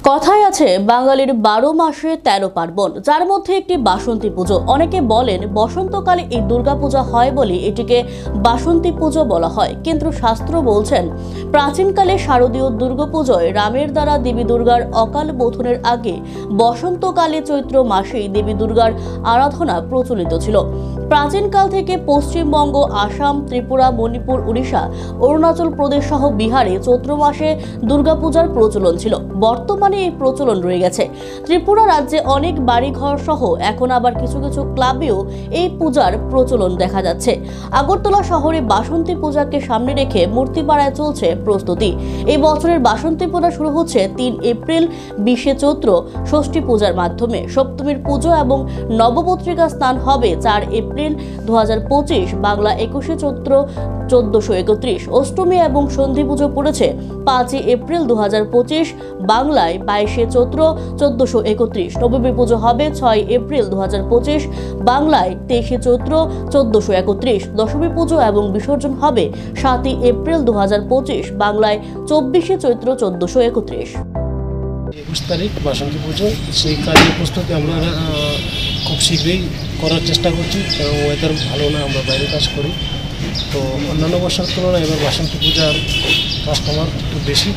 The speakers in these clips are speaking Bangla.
কথায় আছে বাঙালির 12 মাসে 13 পার্বণ, যার মধ্যে একটি বাসন্তী পুজো। অনেকে বলেন বসন্তকালে এই দুর্গাপূজা হয় বলে এটিকে বাসন্তী পুজো বলা হয়, কিন্তু শাস্ত্র বলছেন প্রাচীনকালে শারদীয় দুর্গাপূজায় রামের দ্বারা দেবী দুর্গার অকাল বোধনের আগে বসন্তকালে চৈত্র মাসেই দেবী দুর্গার আরাধনা প্রচলিত ছিল। প্রাচীনকাল থেকে পশ্চিমবঙ্গ, আসাম, ত্রিপুরা, মণিপুর, উড়িষ্যা, অরুণাচল প্রদেশ সহ বিহারে চৈত্র মাসে দুর্গাপূজার প্রচলন ছিল। বর্তমানে এই প্রচলন রয়ে গেছে। ত্রিপুরা রাজ্যে অনেক বাড়িঘর সহ এখন আবার কিছু কিছু ক্লাবেও এই পূজার প্রচলন দেখা যাচ্ছে। আগরতলা শহরে বাসন্তী পূজাকে সামনে রেখে মূর্তিপাড়ায় চলছে প্রস্তুতি। এই বছরের বাসন্তী পূজা শুরু হচ্ছে 3 এপ্রিল 20 চৈত্র ষষ্ঠী পূজার মাধ্যমে। সপ্তমীর পুজো এবং নবপত্রিকা স্নান হবে 4 এপ্রিল 2025, বাংলা 21 চৈত্র 1431। অষ্টমী এবং সন্ধি পুজো পড়েছে 5 এপ্রিল 2025, বাংলায় 22 চৈত্র 1431। নবমী পুজো হবে 6 এপ্রিল 2025, বাংলায় 23 চৈত্র 1431। দশমী পুজো এবং বিসর্জন হবে 7 এপ্রিল 2025, বাংলায় 24 চৈত্র 1431। 21 তারিখ বাসন্তী পুজো, সেই কাজের প্রস্তুতি আমরা খুব শীঘ্রই করার চেষ্টা করছি। কারণ ওয়েদার ভালো না, আমরা বাইরে কাজ করি, তো অন্যান্য বছরের তুলনায় এবার বাসন্তী পূজার কাস্টমার একটু বেশি,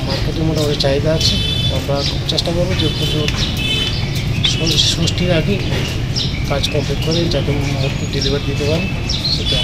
মার্কেটে মোটামুটি চাহিদা আছে। আমরা খুব চেষ্টা করবো যে পুজোর ষষ্ঠীর আগে কাজ কমপ্লিট করে যাতে মূর্তি ডেলিভারি দিতে পারি, সেটা